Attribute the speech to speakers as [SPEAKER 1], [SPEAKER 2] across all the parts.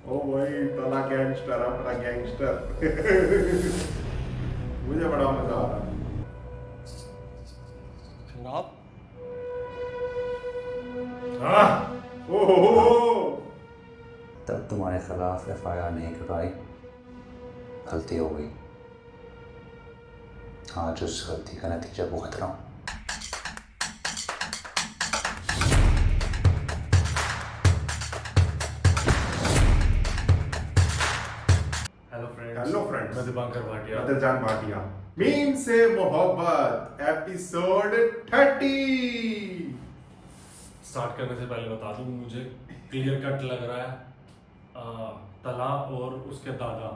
[SPEAKER 1] ओ भाई तला गैंगस्टर अपना गैंगस्टर। मुझे बड़ा मजा आ रहा है।
[SPEAKER 2] जनाब
[SPEAKER 1] हाँ ओहो
[SPEAKER 3] तब तुम्हारे खिलाफ FIR नहीं करवाई, गलती हो गई। आज उस गलती का नतीजा भुगत रहा हूँ।
[SPEAKER 1] हेलो फ्रेंड्स,
[SPEAKER 2] मैं दीपांकर भाटिया।
[SPEAKER 1] नदरजान भाटिया। मीम से मोहब्बत एपिसोड 30।
[SPEAKER 2] स्टार्ट करने से पहले बता दूं, मुझे क्लियर कट लग रहा है तला और उसके दादा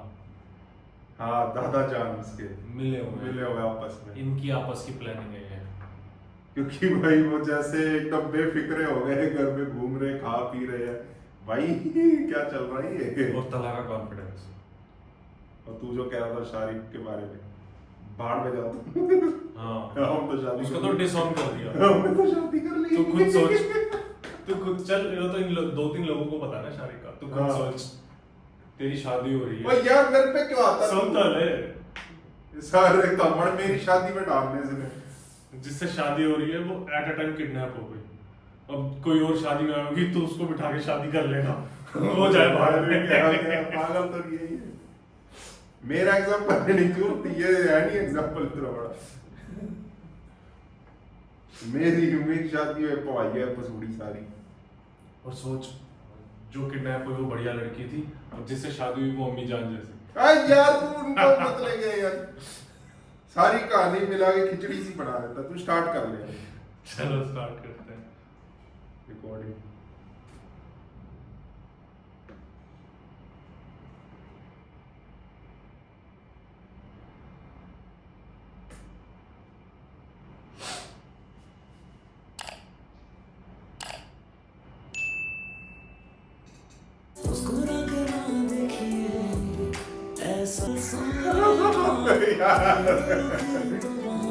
[SPEAKER 1] हाँ दादा जान उसके
[SPEAKER 2] मिले हुए
[SPEAKER 1] आपस में,
[SPEAKER 2] इनकी आपस की प्लानिंग है।
[SPEAKER 1] क्योंकि भाई वो जैसे एकदम बेफिक्रे हो गए, घर में घूम रहे, खा पी रहे हैं। भाई क्या चल रहा है ये?
[SPEAKER 2] और तला का कॉन्फिडेंस।
[SPEAKER 1] और तू जो कह रहा था शारिक के बारे में, बाढ़ में जाओ।
[SPEAKER 2] हाँ
[SPEAKER 1] हम तो शादी
[SPEAKER 2] उसको तो डिसऑन कर दिया।
[SPEAKER 1] हमने तो शादी कर ली।
[SPEAKER 2] तू खुद सोच, तू खुद चल, ये तो दो तीन लोगों को पता है ना शारिक का। तू खुद
[SPEAKER 1] हाँ।
[SPEAKER 2] सोच, तेरी शादी हो रही
[SPEAKER 1] ओ
[SPEAKER 2] है।
[SPEAKER 1] यार मेरे पे क्यों आता
[SPEAKER 2] सुन तो ले,
[SPEAKER 1] सारे कमर मेरी शादी में डालने से नहीं।
[SPEAKER 2] जिससे शादी हो रही है वो एट अ टाइम किडनैप हो गई। अब कोई और शादी में आएगी तो उसको बिठा के शादी कर लेना। हो जाए बाहर में।
[SPEAKER 1] पागल तो यही है। मेरा एग्जांपल नहीं चूरती, ये है नहीं एग्जांपल तेरा बड़ा। मेरी शादी में पवाई है पसूड़ी सारी।
[SPEAKER 2] और सोच, जो किडनैप हुई वो बढ़िया लड़की थी और जिससे शादी हुई वो अम्मी जान जैसी।
[SPEAKER 1] अरे यार तू उनको मत ले गए यार, सारी कहानी मिला के खिचड़ी सी बना देता। तू स्टार्ट कर ले।
[SPEAKER 2] चलो स्टार्ट करते हैं
[SPEAKER 1] रिकॉर्डिंग।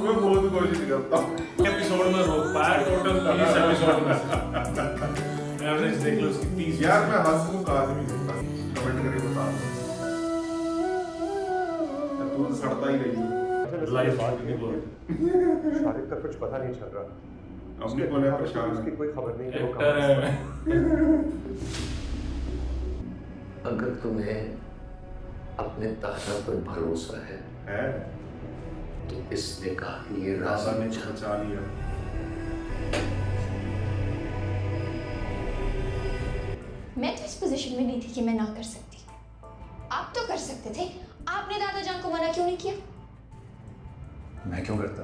[SPEAKER 1] मैं बहुत कोशिश करता हूँ।
[SPEAKER 2] एपिसोड में रोक पाया, टोटल 30 एपिसोड में एवरेज देख लो उसकी 30।
[SPEAKER 1] यार मैं हंसमुख आदमी हूँ, बस कमेंट करके बता दो। तू तो सड़ता ही रही हो।
[SPEAKER 2] लाइफ बात नहीं बोल।
[SPEAKER 4] शारिक का कुछ पता नहीं चल रहा।
[SPEAKER 1] अपने को लेकर परेशान
[SPEAKER 4] उसकी
[SPEAKER 1] है।
[SPEAKER 4] कोई खबर नहीं है वो
[SPEAKER 2] एक्टर
[SPEAKER 4] कहाँ
[SPEAKER 2] है।
[SPEAKER 3] अगर तुम्हें अपने दादा पर भरोसा है
[SPEAKER 1] है
[SPEAKER 3] तो इस निकाह के लिए
[SPEAKER 1] राजा
[SPEAKER 3] राजी
[SPEAKER 1] ने
[SPEAKER 3] हो जाओ।
[SPEAKER 1] बचा लिया।
[SPEAKER 5] मैं तो इस पोजीशन में नहीं थी कि मैं ना कर सकती। आप तो कर सकते थे। आपने दादा जान को मना क्यों नहीं किया?
[SPEAKER 3] मैं क्यों करता?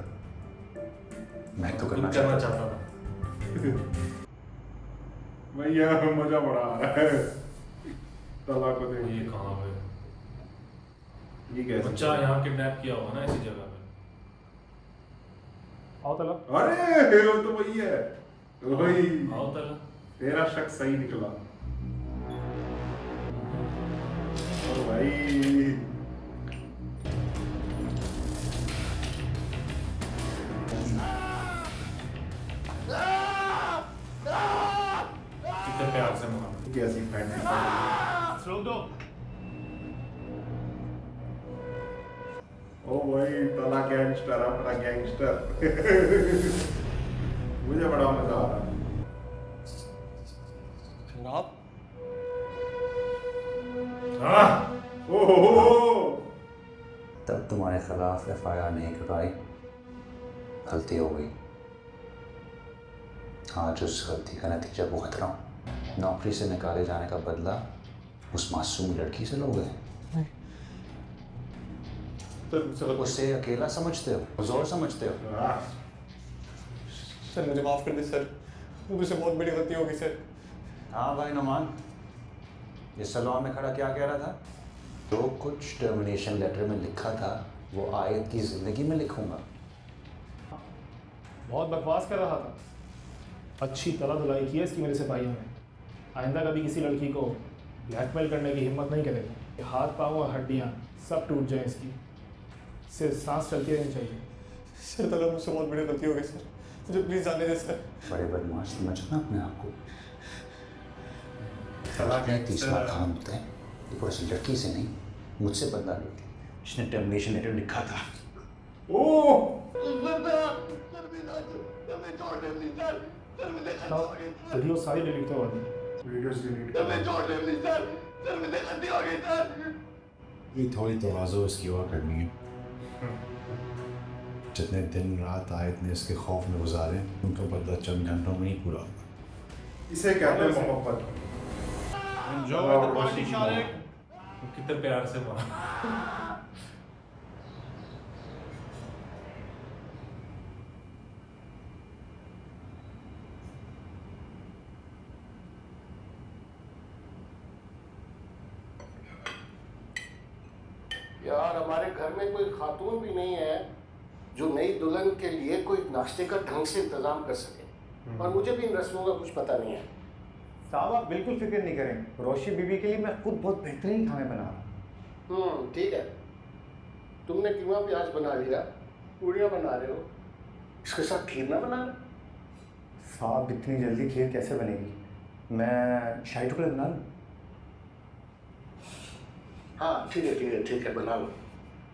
[SPEAKER 3] मैं तो करना
[SPEAKER 2] करना
[SPEAKER 3] चाहता
[SPEAKER 2] चाहता था।
[SPEAKER 1] भैया मजा बड़ा आ रहा है तला को देख।
[SPEAKER 2] ये कहाँ पे
[SPEAKER 1] ये कैसे?
[SPEAKER 2] बच्चा यहाँ किडनैप किया होगा ना इसी जगह पे।
[SPEAKER 4] आओ तला।
[SPEAKER 1] अरे वो तो वही है, वही।
[SPEAKER 2] आओ तला।
[SPEAKER 1] तेरा शक सही निकला। और भाई
[SPEAKER 2] कितने प्यार से मना।
[SPEAKER 1] कैसी फ्रेंड है।
[SPEAKER 2] रोक दो।
[SPEAKER 1] ओ भाई तला गैंगस्टर अपना गैंगस्टर। मुझे बड़ा मजा आ रहा है।
[SPEAKER 2] जनाब
[SPEAKER 1] हाँ ओहो
[SPEAKER 3] तब तुम्हारे खिलाफ FIR नहीं करवाई, गलती हो गई। आज उस गलती का नतीजा भुगत रहा हूँ। नौकरी से निकाले जाने का बदला उस मासूम लड़की से लोगे। उसे अकेला समझते हो, जोर समझते हो।
[SPEAKER 1] हाँ।
[SPEAKER 4] सर मुझे माफ कर दे सर, मुझसे बहुत बड़ी गलती हो गई सर।
[SPEAKER 3] हाँ भाई नुमान, ये सलोन में खड़ा क्या कह रहा था? जो कुछ टर्मिनेशन लेटर में लिखा था वो आयत की जिंदगी में लिखूंगा।
[SPEAKER 6] बहुत बकवास कर रहा था। अच्छी तला धुलाई की है इसकी मेरे सिपाहियों ने। आइंदा कभी किसी लड़की को ब्लैकमेल करने की हिम्मत नहीं करेगा। हाथ पाँव और हड्डियाँ सब टूट जाएं इसकी, सिर्फ सांस चलती रहनी चाहिए।
[SPEAKER 4] सर तला मुझसे बहुत बड़ी गलती हो गई सर, मुझे प्लीज जाने दे सर।
[SPEAKER 3] बड़े बदमाश समझना अपने आप को।
[SPEAKER 2] तला
[SPEAKER 3] 30 लाख खान होते हैं। देखो उस लड़की से नहीं, मुझसे बदला लेती। उसने टर्मिनेशन लेटर लिखा था।
[SPEAKER 6] वीडियो सारी डिलीट करवा दी।
[SPEAKER 1] वीडियोस डिलीट
[SPEAKER 7] ये थोड़ी तवाज़ो इसकी और करनी है। जितने दिन रात आए इतने इसके खौफ में गुजारे, उनका बदला चंद घंटों में ही पूरा होगा।
[SPEAKER 1] इसे कहते हैं मोहब्बत।
[SPEAKER 2] कितने प्यार से मारा।
[SPEAKER 8] यार हमारे घर में कोई खातून भी नहीं है जो नई दुल्हन के लिए कोई नाश्ते का ढंग से इंतजाम कर सके, और मुझे भी इन रस्मों का कुछ पता नहीं है।
[SPEAKER 9] साहब आप बिल्कुल फिक्र नहीं करें, रोशी बीबी के लिए मैं खुद बहुत बेहतरीन खाने बना रहा हूँ।
[SPEAKER 8] ठीक है, तुमने कीमा प्याज बना लिया, पूड़ियाँ बना रहे हो, इसके साथ खीर ना बना रहे?
[SPEAKER 9] साहब इतनी जल्दी खीर कैसे बनेगी, मैं शाही टुकड़े बना लूँ?
[SPEAKER 8] हाँ ठीक है बना लो,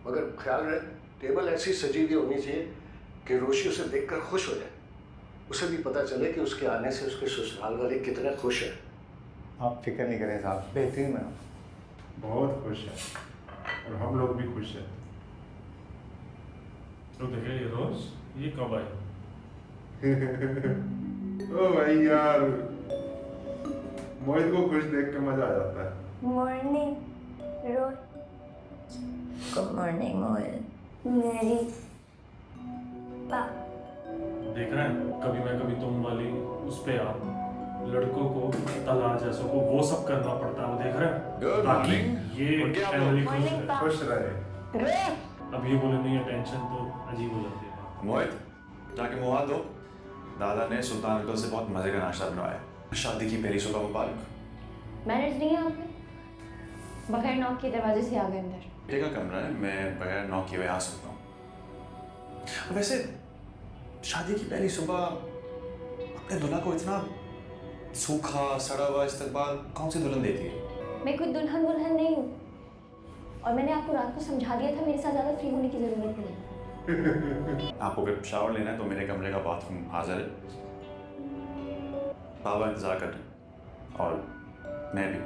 [SPEAKER 8] मगर ख्याल रहे टेबल ऐसी सजी हुई होनी चाहिए कि रोशी उसे देखकर खुश हो जाए, उसे भी पता चले कि उसके आने से उसके ससुराल वाले कितने खुश हैं।
[SPEAKER 9] आप फिक्र नहीं करें साहब, बेहतरीन बना।
[SPEAKER 1] बहुत खुश है और हम लोग भी खुश हैं।
[SPEAKER 2] तो देखिए ये रोज ये कब आए?
[SPEAKER 1] ओ भाई यार, मोहित को खुश देख के मजा आ जाता है।
[SPEAKER 5] मॉर्निंग रोज। गुड मॉर्निंग मोहित। मेरी
[SPEAKER 2] देख रहे हैं, कभी मैं कभी तुम वाली उस पे आप लड़कों को तला जैसों को वो सब करना पड़ता है, वो देख रहे हैं ताकि ये फैमिली
[SPEAKER 1] खुश रहे।
[SPEAKER 2] अब ये बोले नहीं टेंशन तो अजीब हो जाती है।
[SPEAKER 7] मोहित जाके मुँह हाथ धो। दादा ने सुल्तान अंकल से बहुत मजे का नाश्ता बनवाया। शादी की पहली सुबह मुबारक।
[SPEAKER 5] मैनेज नहीं है आपने, बगैर नॉक के दरवाजे से आ गए अंदर।
[SPEAKER 7] बेटे का कमरा है, मैं बगैर नॉक किए हुए आ सकता हूँ। वैसे शादी की पहली सुबह अपने दुल्हा को इतना सूखा सड़ा हुआ इस्तकबाल कौन सी दुल्हन देती है?
[SPEAKER 5] मैं कोई दुल्हन वुल्हन नहीं हूँ, और मैंने आपको रात को समझा दिया था मेरे साथ ज़्यादा फ्री होने की ज़रूरत नहीं है।
[SPEAKER 7] आपको अगर शावर लेना है तो मेरे कमरे का बाथरूम हाजिर है। बाबा इंतजार कर रहे हैं और मैं भी।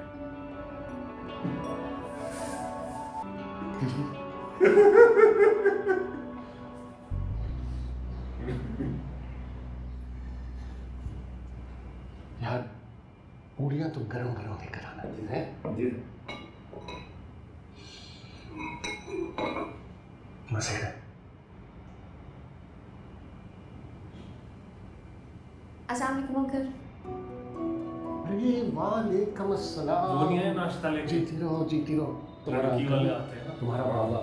[SPEAKER 8] यार पूड़ियाँ तो गरम गरम लेकर आना है जी। मजे है।
[SPEAKER 5] अस्सलाम वालेकुम अंकल।
[SPEAKER 8] अरे वालेकुम अस्सलाम।
[SPEAKER 2] वो नहीं है नाश्ता लेके?
[SPEAKER 8] जीती रहो तुम्हारा
[SPEAKER 2] लड़की वाले
[SPEAKER 8] अंकल,
[SPEAKER 2] आते हैं ना,
[SPEAKER 8] तुम्हारा बाबा।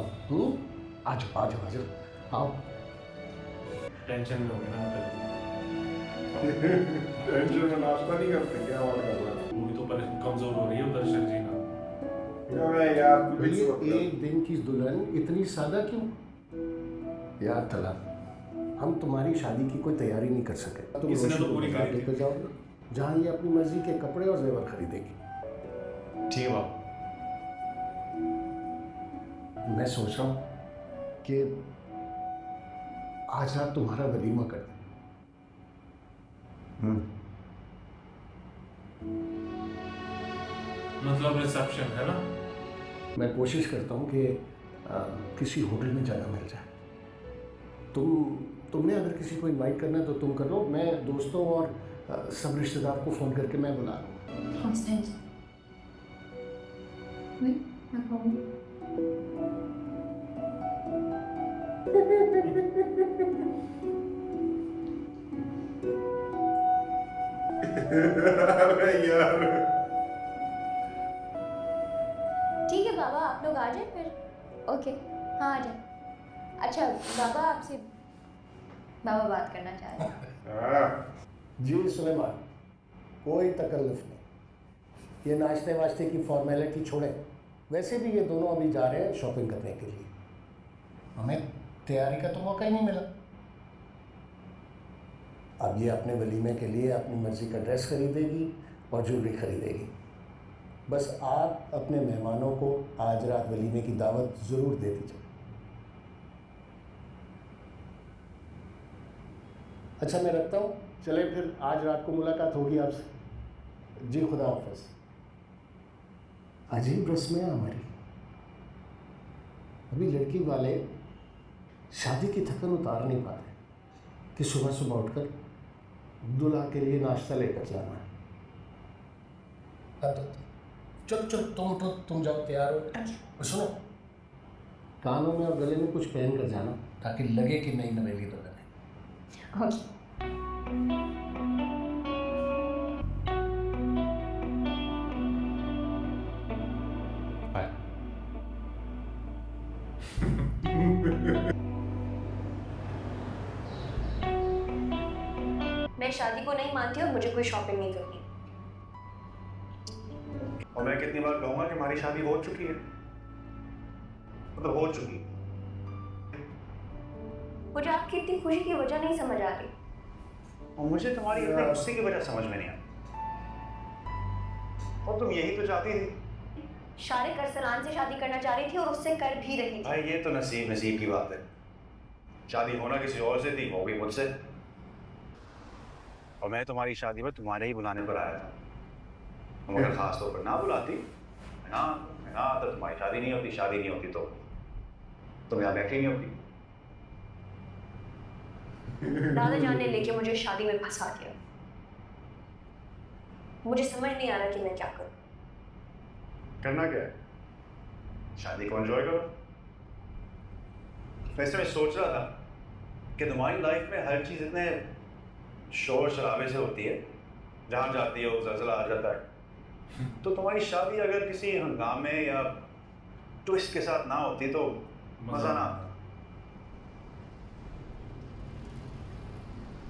[SPEAKER 8] आज आओ।
[SPEAKER 2] टेंशन में हो गया ना अंकल।
[SPEAKER 1] टेंशन में नाश्ता नहीं करते क्या? और कर रहा है
[SPEAKER 2] वो भी तो कमजोर हो रही है दर्शक जी ना।
[SPEAKER 1] यार तू भी
[SPEAKER 8] ये
[SPEAKER 1] सोच।
[SPEAKER 8] एक दिन की दुल्हन इतनी सादा क्यों? यार तला, हम तुम्हारी शादी की कोई तैयारी नहीं कर सके। तुम
[SPEAKER 2] इसने
[SPEAKER 8] रोशी
[SPEAKER 2] तो
[SPEAKER 8] को
[SPEAKER 2] पूरी
[SPEAKER 8] बाजार
[SPEAKER 2] करी थी।
[SPEAKER 8] लेकर जाओगे जहाँ ये अपनी मर्जी के कपड़े और जेवर खरीदेगी।
[SPEAKER 7] ठीक है बाबा।
[SPEAKER 8] मैं सोच रहा हूँ कि आज रात तुम्हारा वलीमा कर दें।
[SPEAKER 2] मतलब रिसेप्शन है ना?
[SPEAKER 8] मैं कोशिश करता हूँ कि किसी होटल में जाना मिल जाए। तुमने अगर किसी को इनवाइट करना है तो तुम कर लो, मैं दोस्तों और सब रिश्तेदार को फ़ोन करके मैं बुला लूँगा।
[SPEAKER 5] कॉन्स्टेंस। मैं कहूँगी
[SPEAKER 1] अरे यार
[SPEAKER 5] ठीक है बाबा, आप लोग आ जाए फिर। ओके हाँ आ जाए। अच्छा बाबा, आपसे बाबा बात करना चाह रहे हैं।
[SPEAKER 1] हाँ,
[SPEAKER 8] जी सुलेमान, कोई तकल्लुफ़ नहीं। ये नाश्ते वाश्ते की फॉर्मेलिटी छोड़ें। वैसे भी ये दोनों अभी जा रहे हैं शॉपिंग करने के लिए, हमें तैयारी का तो मौका ही नहीं मिला। अब ये अपने वलीमे के लिए अपनी मर्ज़ी का ड्रेस खरीदेगी और ज्वेलरी खरीदेगी। बस आप अपने मेहमानों को आज रात वलीमे की दावत ज़रूर दे दीजिए। अच्छा मैं रखता हूँ, चले फिर आज रात को मुलाकात होगी आपसे। जी खुदा हाफ़िज़। अजीब रस्में हैं हमारी। अभी लड़की वाले शादी की थकन उतार नहीं पाते कि सुबह सुबह उठकर दूल्हा के लिए नाश्ता लेकर जाना है। अब तो चुप तुम जाओ, तैयार हो। और सुनो, कानों में और गले में कुछ पहन कर जाना ताकि लगे कि नई नवेली दुल्हन है।
[SPEAKER 5] ओके।
[SPEAKER 3] बाय।
[SPEAKER 5] मैं शादी को नहीं मानती और मुझे कोई शॉपिंग नहीं करनी।
[SPEAKER 7] और मैं कितनी बार कहूंगा कि हमारी शादी हो चुकी है, मतलब हो चुकी।
[SPEAKER 5] मुझे आपकी इतनी खुशी की वजह नहीं समझ आ रही।
[SPEAKER 7] और मुझे तुम्हारी इतने गुस्से की वजह समझ में नहीं आती। और तुम यही तो चाहती थी।
[SPEAKER 5] शारिक अरसलान से शादी करना चाह रही थी और उससे कर भी रही थी।
[SPEAKER 7] भाई ये तो नसीब की बात है। शादी होना किसी और से थी, हो गई मुझसे। और मैं तुम्हारी शादी में तुम्हारे ही बुलाने पर आया था। तुम अगर खास तौर पर ना बुलाती, ना तो तुम्हारी शादी नहीं होती, शादी नहीं होती तो तुम यहाँ बैठी नहीं होती।
[SPEAKER 5] दादा जान ने लेके मुझे शादी में फंसा दिया। मुझे समझ नहीं आ रहा कि मैं क्या करूं।
[SPEAKER 7] करना क्या है? शादी को एंजॉय करो। वैसे मैं सोच रहा था कि तुम्हारी लाइफ में हर चीज़ इतने शोर शराबे से होती है, जहाँ जाती हो ज़लज़ला आ जाता है। तो तुम्हारी शादी अगर किसी हंगामे या ट्विस्ट के साथ ना होती तो मज़ा ना आता।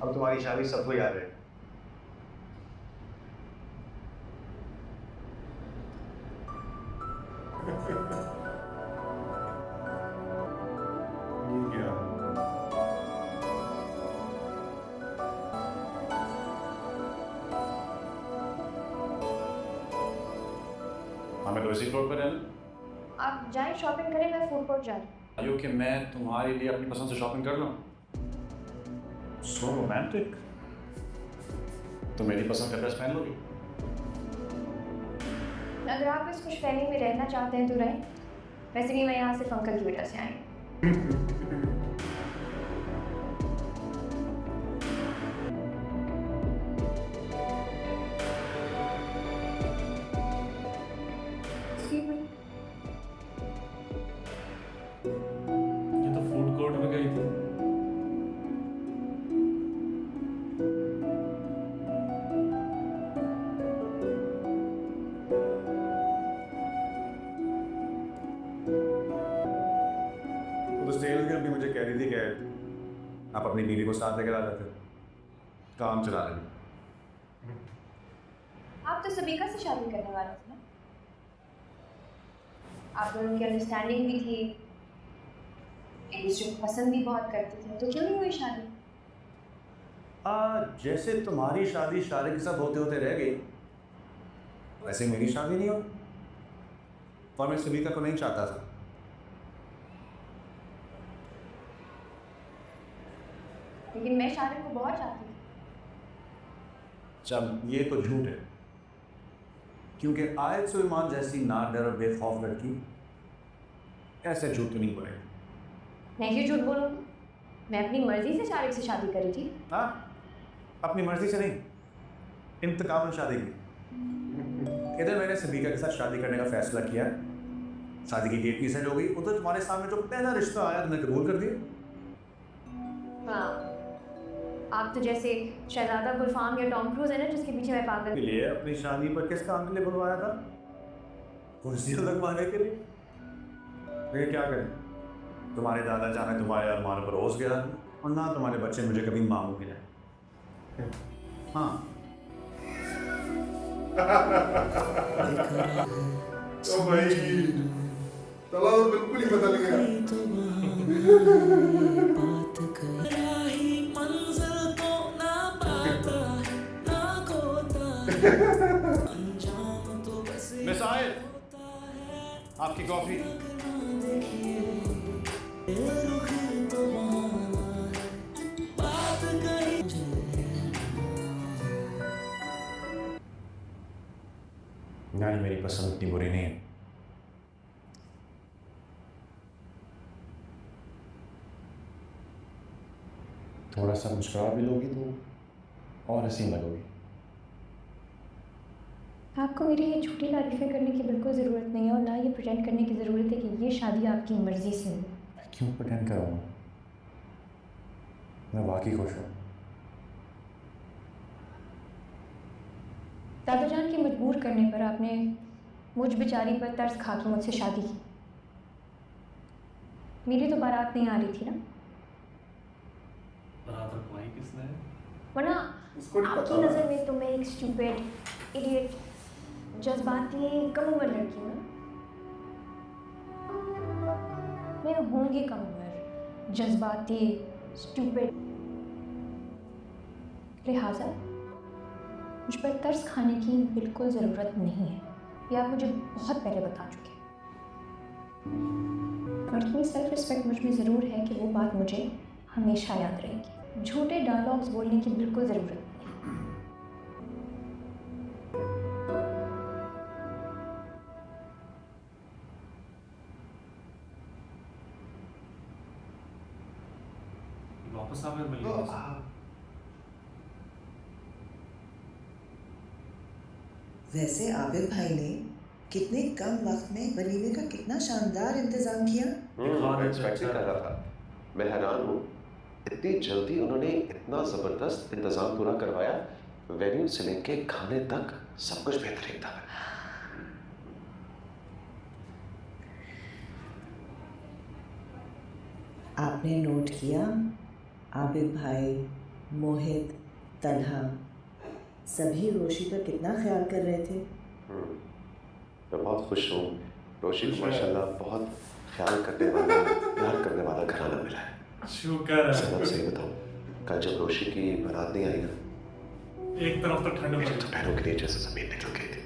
[SPEAKER 7] अब तुम्हारी शादी सबको याद है।
[SPEAKER 1] ये क्या?
[SPEAKER 7] हमें तो इसी फ्लोर पर रहना।
[SPEAKER 5] आप जाएं शॉपिंग करें, मैं फूड कोर्ट जा रही हूं।
[SPEAKER 7] आयो कि मैं तुम्हारे लिए अपनी पसंद से शॉपिंग कर लूं। So romantic. तो मेरी पसंद का ड्रेस पहन लोगी?
[SPEAKER 5] अगर आप इस खुशफहमी में रहना चाहते हैं तो रहें। वैसे भी मैं यहाँ सिर्फ अंकल की वजह से आई हूँ।
[SPEAKER 2] ये तो फूड कोर्ट में गई थी।
[SPEAKER 7] वो तो सेल्स गर्ल भी मुझे कह रही थी कि आप अपनी बीवी को साथ लेकर आ जाते, काम चला लेंगे।
[SPEAKER 5] आप तो सबीका से शादी करने वाले थे ना? आप दोनों की अंडरस्टैंडिंग भी थी, एक दूसरे को पसंद भी बहुत करते थे, तो क्यों नहीं हुई शादी?
[SPEAKER 7] जैसे तुम्हारी शादी शारिक के साथ होते होते रह गई, वैसे मेरी शादी नहीं हो। और मैं सबीका को नहीं चाहता था।
[SPEAKER 5] लेकिन मैं शारिक को बहुत चाहती थी।
[SPEAKER 7] जब ये तो झूठ है, क्योंकि आयत सुलेमान जैसी ना डर और बेखौफ लड़की ऐसे झूठ तो नहीं बोलेगी।
[SPEAKER 5] मैं क्यों झूठ बोलूँगी? मैं अपनी मर्जी से शारिक से शादी करी थी।
[SPEAKER 7] हाँ, अपनी मर्जी से नहीं, इंतकामन शादी की। इधर मैंने सबीका के साथ शादी करने का फैसला किया, शादी की डेट भी सेट हो गई। उधर तुम्हारे सामने जो पहला रिश्ता आया तुमने कबूल कर दिया।
[SPEAKER 5] हाँ, आप तो जैसे शहजादा गुलफाम या टॉम क्रूज है ना, जिसके पीछे मैं पागल।
[SPEAKER 7] के लिए अपनी शादी पर किस काम के लिए बुलवाया था? कुर्सी लगवाने के लिए। लेकिन क्या करें, तुम्हारे दादा जाने तुम्हारे अरमानों पर ओस गया, और ना तुम्हारे बच्चे मुझे कभी मामू मिले। हाँ,
[SPEAKER 1] तो भाई तला तो बिल्कुल ही बदल गया।
[SPEAKER 7] मिसाइल
[SPEAKER 4] आपकी कॉफी।
[SPEAKER 7] नानी मेरी पसंद इतनी बुरी नहीं है। थोड़ा सा मुस्कुरा भी लोगी तो और हसीन लगोगी।
[SPEAKER 5] आपको मेरी ये झूठी तारीफें करने की बिल्कुल ज़रूरत नहीं है और ना ये प्रिटेंड करने की ज़रूरत है कि ये शादी आपकी मर्ज़ी से हुई।
[SPEAKER 7] मैं क्यों प्रिटेंड करूँ? मैं वाकई खुश हूँ।
[SPEAKER 5] दादा जान के मजबूर करने पर आपने मुझ बेचारी पर तरस खा के मुझसे शादी की। मेरी तो बारात नहीं आ रही थी ना,
[SPEAKER 2] बारात रखवाई किसने?
[SPEAKER 5] वरना
[SPEAKER 1] उसको नहीं
[SPEAKER 5] आपकी
[SPEAKER 1] पता।
[SPEAKER 5] नज़र में तो मैं एक स्टूपिड, इडियट, जज्बाती कम उम्र लड़की हूँ। मैं होंगी कम उम्र, जज्बाती, स्टूपिड, लिहाजा मुझ पर तरस खाने की बिल्कुल ज़रूरत नहीं है। ये आप मुझे बहुत पहले बता चुके हैं। और इतनी सेल्फ रिस्पेक्ट मुझ में ज़रूर है कि वो बात मुझे हमेशा याद रहेगी। झूठे डायलॉग्स बोलने की बिल्कुल ज़रूरत नहीं।
[SPEAKER 2] वापस आ गए मिलने।
[SPEAKER 10] वैसे आबिद भाई ने कितने कम वक्त में वलीमे का कितना शानदार इंतजाम किया।
[SPEAKER 2] एक्सपेक्ट
[SPEAKER 11] कर रहा था। मैं हैरान हूँ, इतनी जल्दी उन्होंने इतना जबरदस्त इंतजाम पूरा करवाया। वेन्यू से लेके खाने तक सब कुछ बेहतरीन था।
[SPEAKER 10] आपने नोट किया आबिद भाई, मोहित, तलहा सभी रोशी का कितना ख्याल कर रहे थे।
[SPEAKER 11] मैं बहुत खुश हूँ। रोशी को माशाल्लाह बहुत ख्याल करने वाला, प्यार करने वाला घराना मिला है।
[SPEAKER 2] शुक्र है।
[SPEAKER 11] सब सही बताऊँ, कल जब रोशी की बारात नहीं आई ना,
[SPEAKER 2] एक तरफ तो ठंड
[SPEAKER 11] मेरे तो पैरों के नीचे से जमीन निकल गई थी।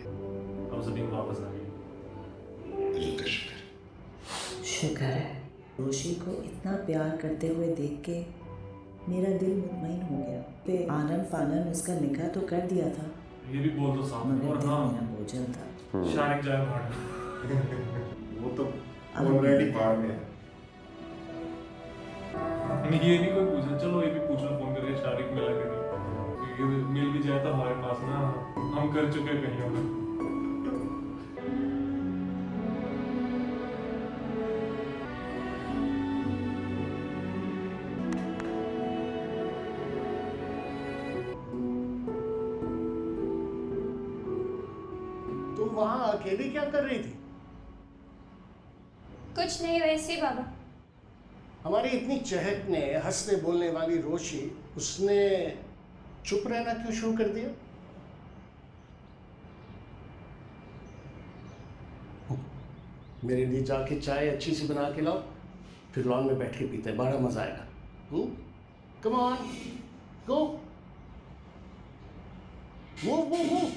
[SPEAKER 2] अब जमीन वापस आ गई।
[SPEAKER 11] अल्लाह का शुक्र।
[SPEAKER 10] शुक्र है, रोशी को इतना प्यार करते हुए देख के मेरा दिल मुतमईन हो गया। पे आनन फानन उसका निकाह तो कर दिया था,
[SPEAKER 2] ये भी बोल दो साहब।
[SPEAKER 10] मगर
[SPEAKER 2] और
[SPEAKER 10] दिल
[SPEAKER 2] हाँ,
[SPEAKER 10] मेरा बोझल था।
[SPEAKER 2] शारिक जाए भाड़।
[SPEAKER 1] वो तो ऑलरेडी बाहर में है।
[SPEAKER 2] ये नहीं कोई पूछा, चलो ये भी पूछ लो फोन करके, शारिक मिला कि नहीं। क्योंकि मिल भी जाए तो हमारे पास ना, हम कर चुके कहीं और।
[SPEAKER 8] तुम वहां अकेली क्या कर रही थी?
[SPEAKER 5] कुछ नहीं, वैसे ही बाबा।
[SPEAKER 8] हमारी इतनी चहकने हंसने बोलने वाली रोशी, उसने चुप रहना क्यों शुरू कर दिया? मेरे लिए जाके चाय अच्छी सी बना के लाओ, फिर लॉन में बैठ के पीते हैं, बड़ा मजा आएगा। Come on, go, move move move,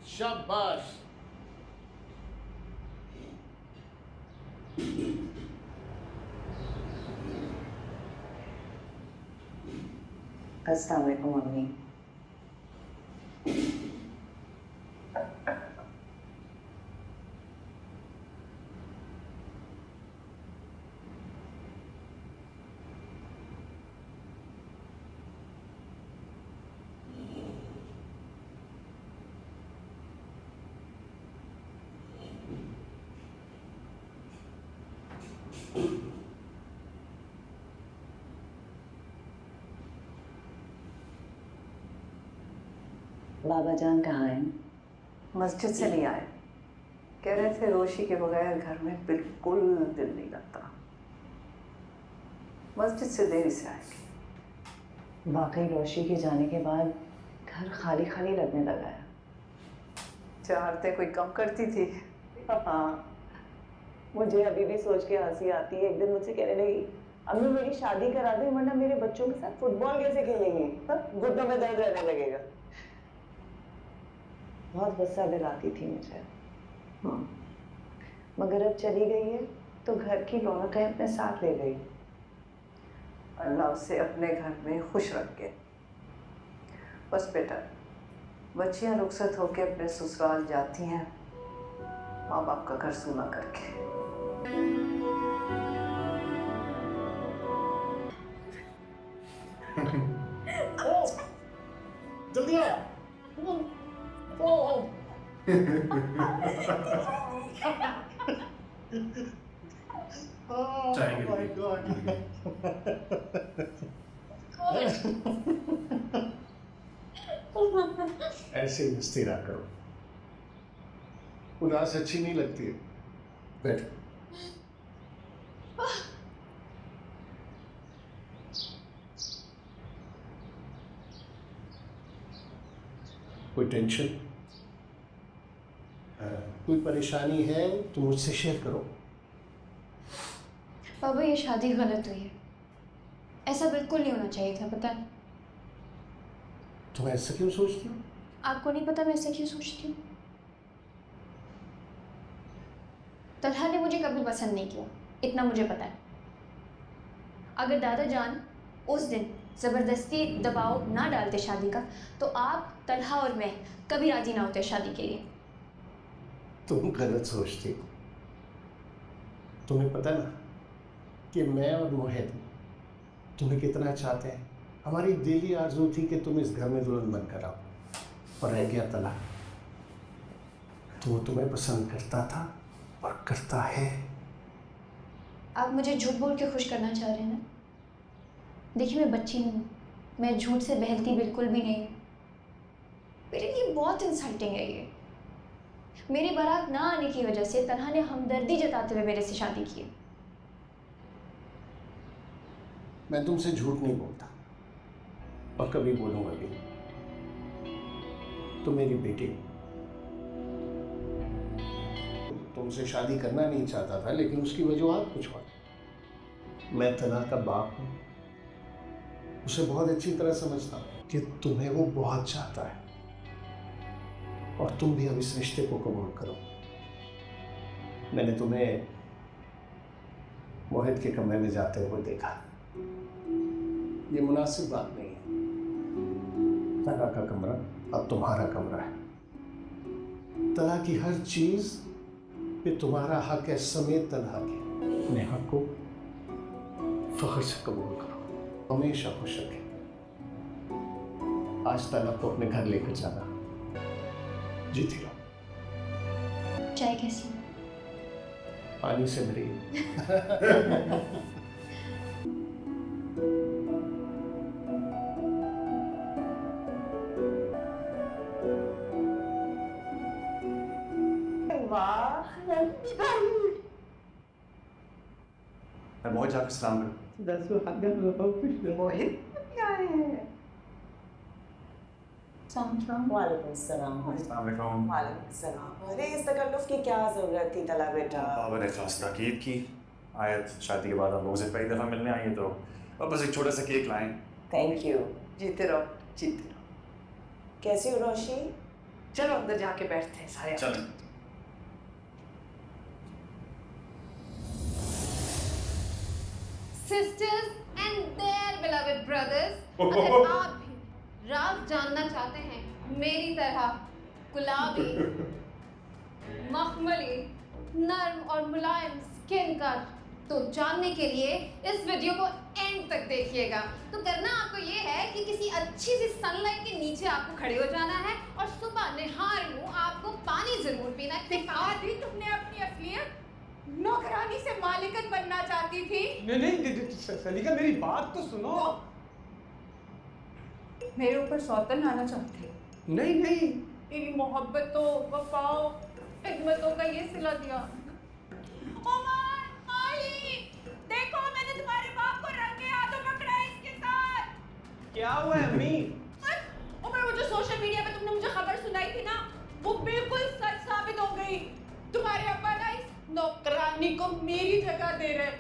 [SPEAKER 8] शाबाश।
[SPEAKER 10] अस्सलाम वालेकुम मम्मी। बाबा जान कहाँ हैं?
[SPEAKER 12] मस्जिद से नहीं आए। कह रहे थे रोशी के बगैर घर में बिल्कुल दिल नहीं लगता। मस्जिद से देरी से आएगी।
[SPEAKER 10] वाकई रोशी के जाने के बाद घर खाली खाली लगने लगा है।
[SPEAKER 12] चाहते कोई कम करती थी।
[SPEAKER 10] हाँ, मुझे अभी भी सोच के हंसी आती है। एक दिन मुझसे कहने लगी, अम्मी मेरी शादी करा दे वरना मेरे बच्चों के साथ फुटबॉल कैसे खेलेंगे, घुटनों में दर्द रहने लगेगा। बहुत गुस्सा दिलाती थी मुझे। मगर अब चली गई है तो घर की रौनकें अपने साथ ले गई।
[SPEAKER 12] अल्लाह उसे अपने घर में खुश रखे। बस बेटा, बच्चियां रुखसत होकर अपने ससुराल जाती हैं माँ बाप का घर सूना करके।
[SPEAKER 8] जल्दी आ। ऐसे मस्ती ना करो, उदास अच्छी नहीं लगती है। बैठ। कोई टेंशन, कोई परेशानी है तो मुझसे शेयर करो।
[SPEAKER 5] बाबा ये शादी गलत हुई है, ऐसा बिल्कुल नहीं होना चाहिए था, पता है?
[SPEAKER 8] तुम ऐसा क्यों सोचती हो?
[SPEAKER 5] आपको नहीं पता मैं ऐसा क्यों सोचती हूँ? तलहा ने मुझे कभी पसंद नहीं किया, इतना मुझे पता है। अगर दादा जान उस दिन ज़बरदस्ती दबाव ना डालते शादी का, तो आप, तलहा और मैं कभी राजी ना होते शादी के लिए।
[SPEAKER 8] तुम गलत सोचती हो। तुम्हें पता ना कि मैं और मोहित तुम्हें कितना चाहते हैं। हमारी दिली आरज़ू थी कि तुम इस घर में दुल्हन बनकर आओ, और रह गया तला। तो वो तुम्हें पसंद करता था और करता है।
[SPEAKER 5] आप मुझे झूठ बोल के खुश करना चाह रहे हैं ना? देखिए मैं बच्ची नहीं हूँ, मैं झूठ से बहलती बिल्कुल भी नहीं हूँ। मेरे लिए बहुत इंसल्टिंग है ये। मेरी बारात ना आने की वजह से तन्हा ने हमदर्दी जताते हुए मेरे से शादी की।
[SPEAKER 8] मैं तुमसे झूठ नहीं बोलता और कभी बोलूंगा भी नहीं। तो मेरी बेटी तुमसे शादी करना नहीं चाहता था, लेकिन उसकी वजूहत कुछ और। मैं तन्हा का बाप हूँ, उसे बहुत अच्छी तरह समझता हूँ कि तुम्हें वो बहुत चाहता है, और तुम भी अब इस रिश्ते को कबूल करो। मैंने तुम्हें मोहित के कमरे में जाते हुए देखा। ये मुनासिब बात नहीं है। तला का कमरा अब तुम्हारा कमरा है। तला की हर चीज पे तुम्हारा हक है, समेत तला के। अपने हक को फख्र से कबूल करो, हमेशा खुश रखे। आज तला को अपने घर लेकर जाना। जीती रहो।
[SPEAKER 5] चाय कैसी?
[SPEAKER 8] पानी से भरी।
[SPEAKER 7] मैं मोहित जाकर सलाम करूँ।
[SPEAKER 10] मोहित क्या है? वालेकुम सलाम। वालेकुम सलाम। अरे इस तकल्लुफ की क्या जरूरत थी तला बेटा?
[SPEAKER 7] बाबा ने खास ताकीद की। आयत शादी के बाद आप लोगों से पहली दफ़ा मिलने आई हैं, तो बस एक छोटा सा केक लाएं।
[SPEAKER 10] Thank you.
[SPEAKER 12] जीते रहो, जीते रहो।
[SPEAKER 10] कैसी हो रोशी?
[SPEAKER 12] चलो अंदर जाके बैठते हैं सारे।
[SPEAKER 7] चलें।
[SPEAKER 13] Sisters and their beloved brothers, अगर आप भी राज जानना चाहते हैं मेरी तरह गुलाबी, मखमली, नर्म और मुलायम स्किन का, तो जानने के लिए इस वीडियो को एंड तक देखिएगा। तो करना आपको ये है कि किसी अच्छी सी सनलाइट के नीचे आपको खड़े हो जाना है और सुबह निहार मुँह आपको पानी जरूर पीना है। दिखा दी तुमने अपनी असलियत। नौकरानी से मालिकन बनना चाहती थी।
[SPEAKER 4] नहीं सलीका, मेरी बात तो सुनो।
[SPEAKER 13] मेरे ऊपर सौतन आना चाहते?
[SPEAKER 4] नहीं नहीं,
[SPEAKER 13] मेरी मोहब्बतों, वफाओं, खिदमतों का ये सिला दिया। ओमर, आई, देखो मैंने तुम्हारे बाप को रंगे हाथों पकड़ा है इसके साथ।
[SPEAKER 4] क्या हुआ है अम्मी?
[SPEAKER 13] ओमर, वो जो सोशल मीडिया पे तुमने मुझे खबर सुनाई थी ना, वो बिल्कुल सच साबित हो गई। तुम्हारे अब्बा ना इस नौकरानी को मेरी जगह दे रहे।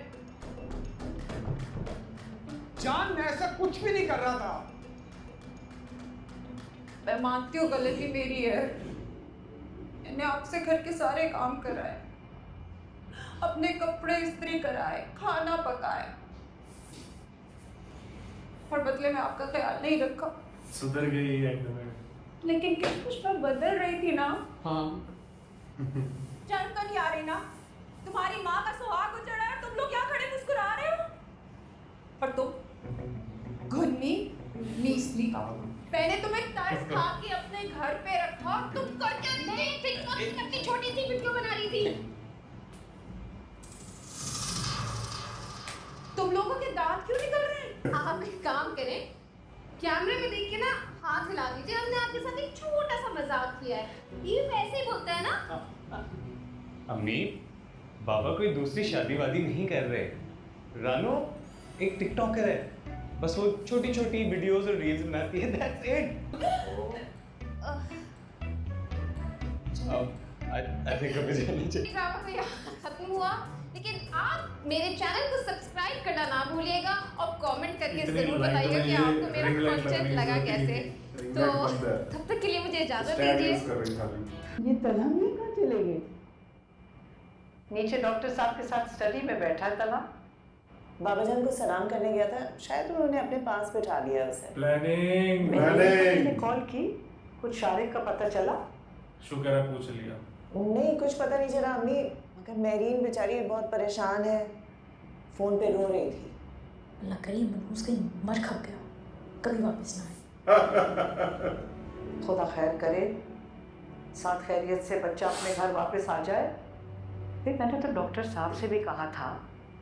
[SPEAKER 4] जान, मैं ऐसा कुछ भी नहीं कर रहा था।
[SPEAKER 13] मैं मानती हूँ गलती मेरी है, मैंने आपसे घर के सारे काम कराए,
[SPEAKER 12] अपने कपड़े इस्त्री कराए, खाना पकाए, और बदले में आपका ख्याल नहीं रखा।
[SPEAKER 2] सुधर गई एकदम।
[SPEAKER 12] लेकिन किस कुछ पर बदल रही थी ना।
[SPEAKER 2] हाँ।
[SPEAKER 12] शर्म तो नहीं आ रही ना? तुम्हारी माँ का सुहाग उजड़ा है, तुम लोग यहाँ खड़े मुस्कुरा रहे हो। पर तुम घुन्नी नीसली, मैंने तुम्हें तरस खा के अपने घर पे रखा, तुम करके नहीं टिकटॉक अपनी छोटी सी वीडियो बना रही थी। तुम लोगों के दांत क्यों निकल रहे हैं?
[SPEAKER 13] आप एक काम करें, कैमरे में देख के ना हाथ हिला दीजिए। हमने आपके साथ एक छोटा सा मजाक किया है। ये वैसे ही बोलता है ना।
[SPEAKER 4] अम्मी, बाबा कोई दूसरी शादी वादी नहीं कर रहे। रानो एक टिकटॉकर है, बस वो छोटी छोटी वीडियोस और रील्स बनाती है, दैट्स इट। आई थिंक अभी जाना चाहिए।
[SPEAKER 13] ड्रामा तो यहाँ खत्म हुआ, लेकिन आप मेरे चैनल को सब्सक्राइब करना ना भूलिएगा और कमेंट करके जरूर बताइएगा कि आपको मेरा कंटेंट लगा कैसे। तो तब तक के लिए मुझे इजाजत दीजिए।
[SPEAKER 12] ये तलहंगे कहाँ चले गए?
[SPEAKER 10] नीचे डॉक्टर साहब के साथ स्टडी में बैठा है तला। बाबा जान को सलाम करने गया था, शायद उन्होंने अपने पास बिठा लिया उसे। मैंने कॉल की, कुछ शारिक का पता चला?
[SPEAKER 2] शुक्र है पूछ लिया।
[SPEAKER 10] नहीं, कुछ पता नहीं चला अम्मी, मगर मेरीन बेचारी बहुत परेशान है, फोन पे रो रही थी।
[SPEAKER 14] अल्लाह करीम मनहूस कहीं मर खप गया, कभी वापस ना आए।
[SPEAKER 10] खुदा खैर करे, साथ खैरियत से बच्चा अपने घर वापस आ जाए। फिर मैंने तो डॉक्टर साहब से भी कहा था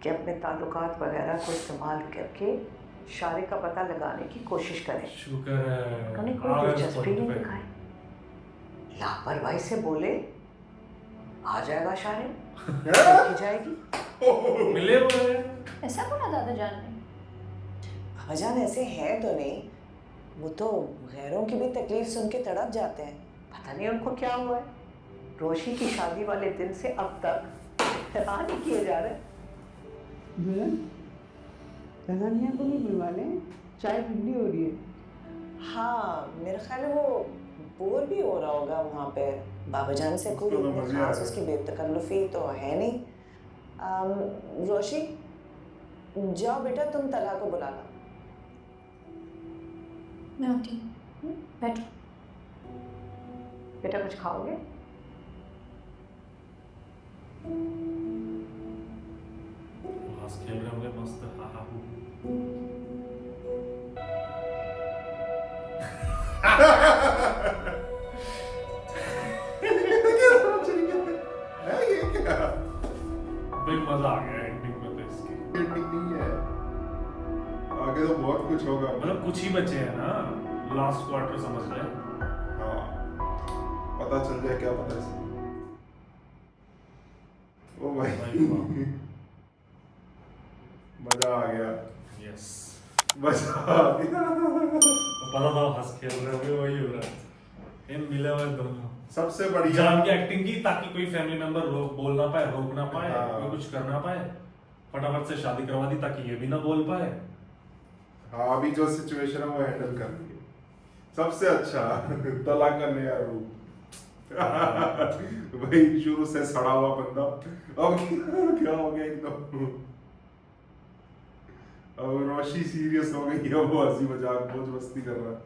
[SPEAKER 10] कि अपने ताल्लुकात वगैरह को इस्तेमाल करके शारिक का पता लगाने की कोशिश करें।
[SPEAKER 2] शुक्र है
[SPEAKER 10] उन्होंने कोई दिलचस्पी नहीं दिखाई, लापरवाही से बोले आ जाएगा शारिक, देखी जाएगी।
[SPEAKER 2] मिले हुए
[SPEAKER 14] ऐसा बोला दादा जान ने?
[SPEAKER 10] बाबा जान ऐसे हैं तो नहीं, वो तो गैरों की भी तकलीफ सुन के तड़प जाते हैं। पता नहीं उनको क्या हुआ है, रोशी की शादी वाले दिन से अब तक इत्तेफाक नहीं किए जा रहे।
[SPEAKER 12] तन्हानिया को भी बुलवा लें, चाय ठंडी हो रही है।
[SPEAKER 10] हाँ, मेरा ख्याल है वो बोर भी हो रहा होगा वहाँ पे। बाबा जान से कोई खास उसकी बेतकल्लुफी तो है नहीं। रोशी जाओ बेटा, तुम तला को बुला लो।
[SPEAKER 14] मैं आती हूँ, बैठो।
[SPEAKER 10] बेटा कुछ खाओगे?
[SPEAKER 2] हंस खेल रहे होंगे मस्त। हा हा भाई मजा आ गया एंडिंग में। तो इसकी
[SPEAKER 1] एंडिंग नहीं है, आगे तो बहुत कुछ होगा।
[SPEAKER 2] मतलब कुछ ही बचे हैं ना, लास्ट क्वार्टर समझ रहे।
[SPEAKER 1] हाँ, पता चल जाए क्या पता है। ओ भाई मजा आ गया।
[SPEAKER 2] यस,
[SPEAKER 1] मजा आ गया।
[SPEAKER 2] पता था हंस खेल रहे होंगे, वही हो रहा है। इन मिले हुए दोनों
[SPEAKER 1] सबसे बढ़िया
[SPEAKER 2] जान की एक्टिंग की, ताकि कोई फैमिली मेंबर बोल ना पाए, रोक ना पाए,
[SPEAKER 1] हाँ।
[SPEAKER 2] कोई कुछ कर ना पाए। फटाफट से शादी करवा दी ताकि ये भी ना बोल पाए।
[SPEAKER 1] हाँ, अभी जो सिचुएशन है वो हैंडल कर रही है सबसे अच्छा। तलाक का नया रूप। भाई शुरू से सड़ा हुआ बंदा अब क्या हो गया एकदम। अब रोशी सीरियस हो गई है, वो हंसी मजाक मौज मस्ती कर रहा है।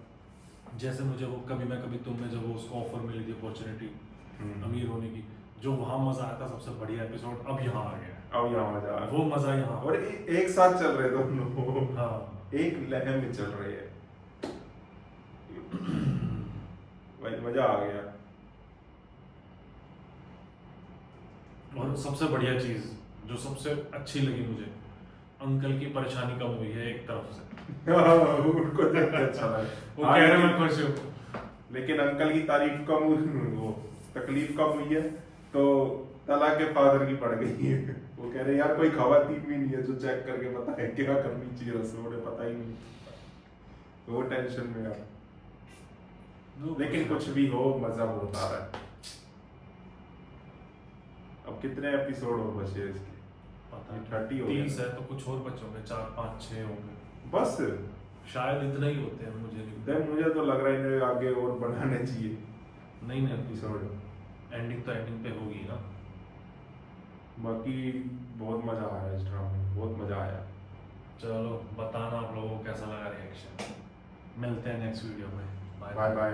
[SPEAKER 2] जैसे मुझे वो कभी मैं कभी तुम में जब वो उसको ऑफर मिली थी अपॉर्चुनिटी अमीर होने की, जो वहां मजा आया था सबसे बढ़िया एपिसोड, अब यहाँ आ गया।
[SPEAKER 1] अब यहाँ मजा आ
[SPEAKER 2] वो मजा यहाँ।
[SPEAKER 1] और एक साथ चल रहे दोनों।
[SPEAKER 2] हाँ,
[SPEAKER 1] एक लहर में चल रहे हैं। भाई मजा आ गया।
[SPEAKER 2] और सबसे बढ़िया चीज जो सबसे अच्छी लगी मुझे, अंकल की परेशानी कम हुई है एक तरफ से।
[SPEAKER 1] उनको देख के अच्छा लगा।
[SPEAKER 2] वो कह रहे मैं खुश हूँ,
[SPEAKER 1] लेकिन अंकल की तारीफ कम हुई, वो तकलीफ कम हुई है तो तलाक के फादर की पड़ गई है। वो कह रहे यार कोई खवातीन भी नहीं है जो चेक करके बताए क्या करनी चाहिए, रसों ने पता ही नहीं। तो वो टेंशन में यार, लेकिन कुछ भी हो मजा बहुत आ रहा है। अब कितने एपिसोड और बचे इसके?
[SPEAKER 2] पता नहीं,
[SPEAKER 1] 30 हो
[SPEAKER 2] 30 है तो कुछ और बचे होंगे, 4 5 6 होंगे
[SPEAKER 1] बस।
[SPEAKER 2] शायद इतना ही होते हैं, मुझे नहीं।
[SPEAKER 1] देन मुझे तो लग रहा है इन्हें आगे और बनाने चाहिए।
[SPEAKER 2] नहीं एपिसोड, एंडिंग तो एंडिंग पे होगी ना।
[SPEAKER 1] बाकी बहुत मजा आ रहा है इस ड्रामा में, बहुत मजा आया।
[SPEAKER 2] चलो बताना आप लोगों को कैसा लगा रिएक्शन। मिलते हैं नेक्स्ट वीडियो में।
[SPEAKER 1] Bye bye.